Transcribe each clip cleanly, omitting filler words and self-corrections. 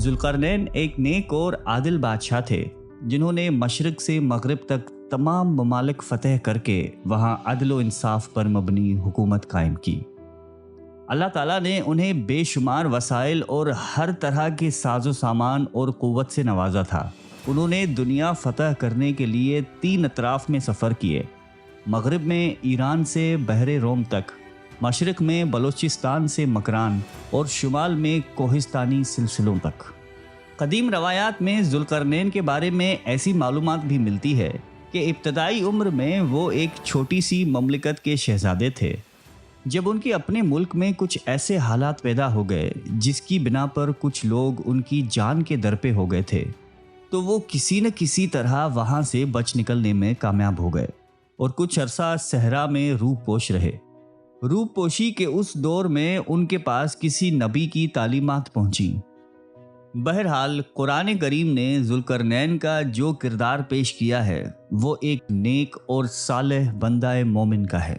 ذوالقرنین ایک نیک اور عادل بادشاہ تھے جنہوں نے مشرق سے مغرب تک تمام ممالک فتح کر کے وہاں عدل و انصاف پر مبنی حکومت قائم کی۔ اللہ تعالیٰ نے انہیں بے شمار وسائل اور ہر طرح کے ساز و سامان اور قوت سے نوازا تھا۔ انہوں نے دنیا فتح کرنے کے لیے 3 اطراف میں سفر کیے، مغرب میں ایران سے بحر روم تک، مشرق میں بلوچستان سے مکران اور شمال میں کوہستانی سلسلوں تک۔ قدیم روایات میں ذوالقرنین کے بارے میں ایسی معلومات بھی ملتی ہے کہ ابتدائی عمر میں وہ ایک چھوٹی سی مملکت کے شہزادے تھے۔ جب ان کے اپنے ملک میں کچھ ایسے حالات پیدا ہو گئے جس کی بنا پر کچھ لوگ ان کی جان کے در پہ ہو گئے تھے، تو وہ کسی نہ کسی طرح وہاں سے بچ نکلنے میں کامیاب ہو گئے اور کچھ عرصہ صحرا میں روح پوش رہے۔ روح پوشی کے اس دور میں ان کے پاس کسی نبی کی تعلیمات پہنچیں۔ بہرحال قرآن کریم نے ذوالقرنین کا جو کردار پیش کیا ہے وہ ایک نیک اور صالح بندہ مومن کا ہے۔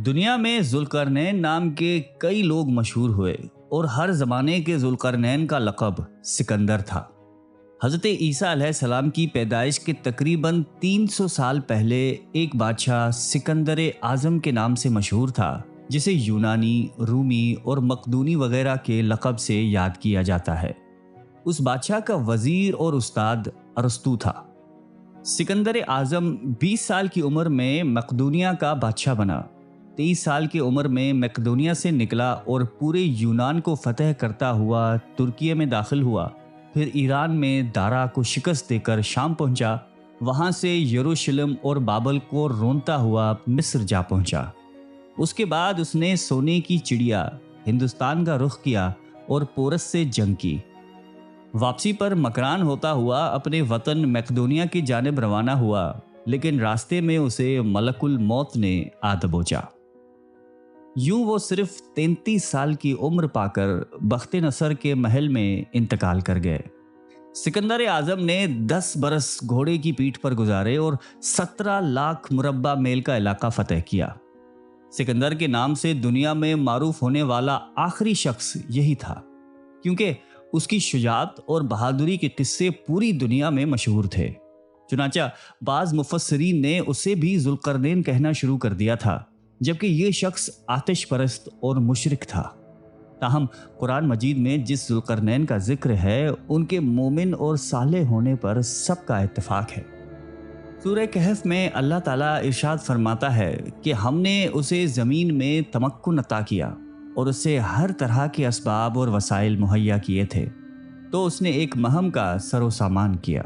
دنیا میں ذوالقرنین نام کے کئی لوگ مشہور ہوئے اور ہر زمانے کے ذوالقرنین کا لقب سکندر تھا۔ حضرت عیسیٰ علیہ السلام کی پیدائش کے تقریباً 300 سال پہلے ایک بادشاہ سکندر اعظم کے نام سے مشہور تھا، جسے یونانی، رومی اور مقدونی وغیرہ کے لقب سے یاد کیا جاتا ہے۔ اس بادشاہ کا وزیر اور استاد ارسطو تھا۔ سکندر اعظم 20 سال کی عمر میں مقدونیہ کا بادشاہ بنا۔ 23 سال کی عمر میں مقدونیہ سے نکلا اور پورے یونان کو فتح کرتا ہوا ترکیہ میں داخل ہوا، پھر ایران میں دارا کو شکست دے کر شام پہنچا، وہاں سے یروشلم اور بابل کو رونتا ہوا مصر جا پہنچا۔ اس کے بعد اس نے سونے کی چڑیا ہندوستان کا رخ کیا اور پورس سے جنگ کی۔ واپسی پر مکران ہوتا ہوا اپنے وطن مقدونیہ کی جانب روانہ ہوا، لیکن راستے میں اسے ملک الموت نے آ دبوچا۔ یوں وہ صرف 33 سال کی عمر پا کر بخت نصر کے محل میں انتقال کر گئے۔ سکندر اعظم نے 10 برس گھوڑے کی پیٹھ پر گزارے اور 17 لاکھ مربع میل کا علاقہ فتح کیا۔ سکندر کے نام سے دنیا میں معروف ہونے والا آخری شخص یہی تھا، کیونکہ اس کی شجاعت اور بہادری کے قصے پوری دنیا میں مشہور تھے۔ چنانچہ بعض مفسرین نے اسے بھی ذوالقرنین کہنا شروع کر دیا تھا، جبکہ یہ شخص آتش پرست اور مشرک تھا۔ تاہم قرآن مجید میں جس ذوالقرنین کا ذکر ہے ان کے مومن اور صالح ہونے پر سب کا اتفاق ہے۔ سورہ کہف میں اللہ تعالیٰ ارشاد فرماتا ہے کہ ہم نے اسے زمین میں تمکن عطا کیا اور اسے ہر طرح کے اسباب اور وسائل مہیا کیے تھے، تو اس نے ایک مہم کا سر و سامان کیا۔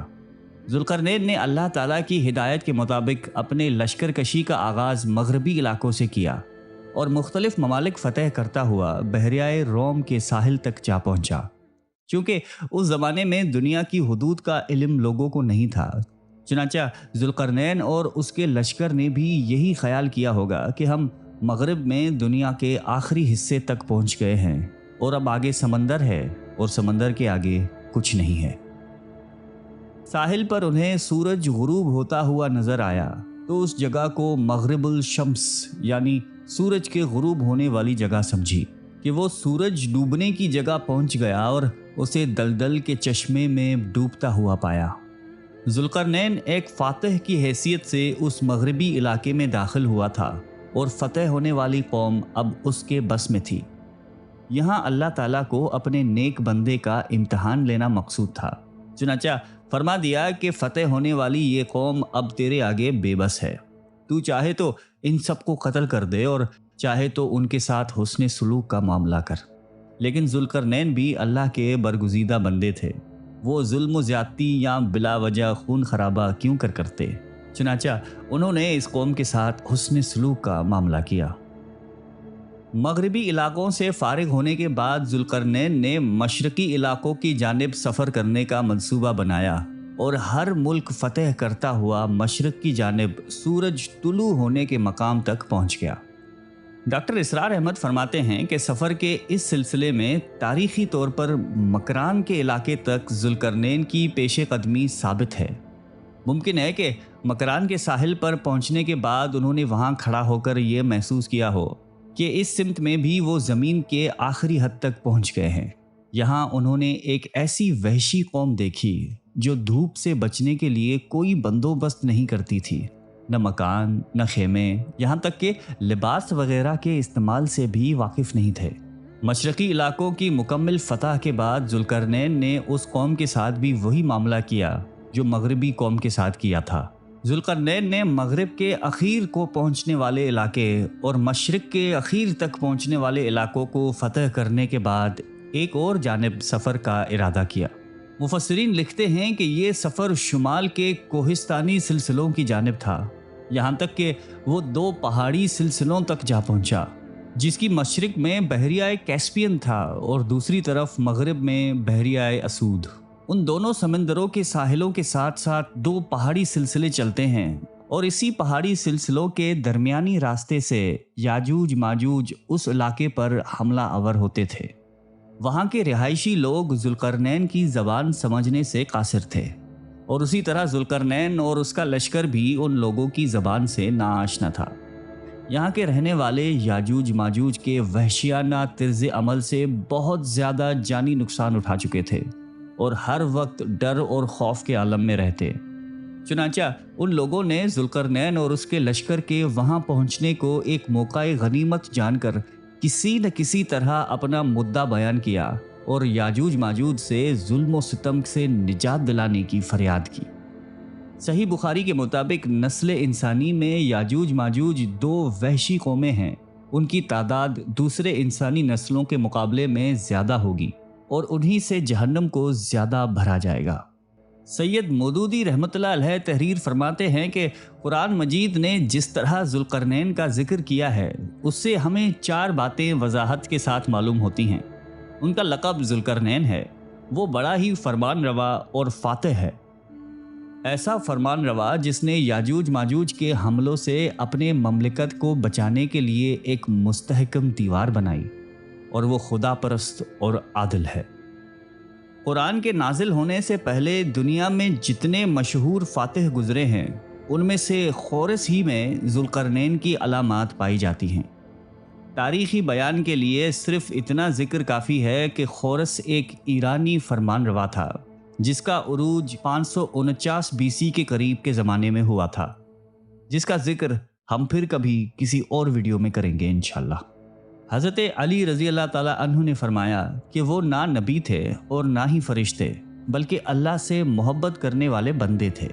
ذوالقرنین نے اللہ تعالیٰ کی ہدایت کے مطابق اپنے لشکر کشی کا آغاز مغربی علاقوں سے کیا اور مختلف ممالک فتح کرتا ہوا بحریہ روم کے ساحل تک جا پہنچا۔ چونکہ اس زمانے میں دنیا کی حدود کا علم لوگوں کو نہیں تھا، چنانچہ ذوالقرنین اور اس کے لشکر نے بھی یہی خیال کیا ہوگا کہ ہم مغرب میں دنیا کے آخری حصے تک پہنچ گئے ہیں اور اب آگے سمندر ہے اور سمندر کے آگے کچھ نہیں ہے۔ ساحل پر انہیں سورج غروب ہوتا ہوا نظر آیا تو اس جگہ کو مغرب الشمس یعنی سورج کے غروب ہونے والی جگہ سمجھی کہ وہ سورج ڈوبنے کی جگہ پہنچ گیا اور اسے دلدل کے چشمے میں ڈوبتا ہوا پایا۔ ذوالقرنین ایک فاتح کی حیثیت سے اس مغربی علاقے میں داخل ہوا تھا اور فتح ہونے والی قوم اب اس کے بس میں تھی۔ یہاں اللہ تعالیٰ کو اپنے نیک بندے کا امتحان لینا مقصود تھا، چنانچہ فرما دیا کہ فتح ہونے والی یہ قوم اب تیرے آگے بے بس ہے، تو چاہے تو ان سب کو قتل کر دے اور چاہے تو ان کے ساتھ حسن سلوک کا معاملہ کر۔ لیکن ذوالقرنین بھی اللہ کے برگزیدہ بندے تھے، وہ ظلم و زیادتی یا بلا وجہ خون خرابہ کیوں کرتے، چنانچہ انہوں نے اس قوم کے ساتھ حسن سلوک کا معاملہ کیا۔ مغربی علاقوں سے فارغ ہونے کے بعد ذوالقرنین نے مشرقی علاقوں کی جانب سفر کرنے کا منصوبہ بنایا اور ہر ملک فتح کرتا ہوا مشرق کی جانب سورج طلوع ہونے کے مقام تک پہنچ گیا۔ ڈاکٹر اسرار احمد فرماتے ہیں کہ سفر کے اس سلسلے میں تاریخی طور پر مکران کے علاقے تک ذوالقرنین کی پیش قدمی ثابت ہے۔ ممکن ہے کہ مکران کے ساحل پر پہنچنے کے بعد انہوں نے وہاں کھڑا ہو کر یہ محسوس کیا ہو کہ اس سمت میں بھی وہ زمین کے آخری حد تک پہنچ گئے ہیں۔ یہاں انہوں نے ایک ایسی وحشی قوم دیکھی جو دھوپ سے بچنے کے لیے کوئی بندوبست نہیں کرتی تھی، نہ مکان، نہ خیمے، یہاں تک کہ لباس وغیرہ کے استعمال سے بھی واقف نہیں تھے۔ مشرقی علاقوں کی مکمل فتح کے بعد ذوالقرنین نے اس قوم کے ساتھ بھی وہی معاملہ کیا جو مغربی قوم کے ساتھ کیا تھا۔ ذوالقرنین نے مغرب کے اخیر کو پہنچنے والے علاقے اور مشرق کے اخیر تک پہنچنے والے علاقوں کو فتح کرنے کے بعد ایک اور جانب سفر کا ارادہ کیا۔ مفسرین لکھتے ہیں کہ یہ سفر شمال کے کوہستانی سلسلوں کی جانب تھا، یہاں تک کہ وہ 2 پہاڑی سلسلوں تک جا پہنچا، جس کی مشرق میں بحریہ کیسپین تھا اور دوسری طرف مغرب میں بحریہ اسود۔ ان دونوں سمندروں کے ساحلوں کے ساتھ ساتھ 2 پہاڑی سلسلے چلتے ہیں، اور اسی پہاڑی سلسلوں کے درمیانی راستے سے یاجوج ماجوج اس علاقے پر حملہ آور ہوتے تھے۔ وہاں کے رہائشی لوگ ذوالقرنین کی زبان سمجھنے سے قاصر تھے، اور اسی طرح ذوالقرنین اور اس کا لشکر بھی ان لوگوں کی زبان سے ناآشنا تھا۔ یہاں کے رہنے والے یاجوج ماجوج کے وحشیانہ طرز عمل سے بہت زیادہ جانی نقصان اٹھا چکے تھے اور ہر وقت ڈر اور خوف کے عالم میں رہتے۔ چنانچہ ان لوگوں نے ذوالقرنین اور اس کے لشکر کے وہاں پہنچنے کو ایک موقع غنیمت جان کر کسی نہ کسی طرح اپنا مدعا بیان کیا اور یاجوج ماجوج سے ظلم و ستم سے نجات دلانے کی فریاد کی۔ صحیح بخاری کے مطابق نسل انسانی میں یاجوج ماجوج 2 وحشی قومیں ہیں، ان کی تعداد دوسرے انسانی نسلوں کے مقابلے میں زیادہ ہوگی اور انہی سے جہنم کو زیادہ بھرا جائے گا۔ سید مودودی رحمۃ اللہ علیہ تحریر فرماتے ہیں کہ قرآن مجید نے جس طرح ذوالقرنین کا ذکر کیا ہے اس سے ہمیں 4 باتیں وضاحت کے ساتھ معلوم ہوتی ہیں۔ ان کا لقب ذوالقرنین ہے، وہ بڑا ہی فرمان روا اور فاتح ہے، ایسا فرمان روا جس نے یاجوج ماجوج کے حملوں سے اپنے مملکت کو بچانے کے لیے ایک مستحکم دیوار بنائی، اور وہ خدا پرست اور عادل ہے۔ قرآن کے نازل ہونے سے پہلے دنیا میں جتنے مشہور فاتح گزرے ہیں ان میں سے خورس ہی میں ذوالقرنین کی علامات پائی جاتی ہیں۔ تاریخی بیان کے لیے صرف اتنا ذکر کافی ہے کہ خورس ایک ایرانی فرمان روا تھا جس کا عروج 549 BC کے قریب کے زمانے میں ہوا تھا، جس کا ذکر ہم پھر کبھی کسی اور ویڈیو میں کریں گے انشاءاللہ۔ حضرت علی رضی اللہ تعالیٰ عنہ نے فرمایا کہ وہ نہ نبی تھے اور نہ ہی فرشتے، بلکہ اللہ سے محبت کرنے والے بندے تھے۔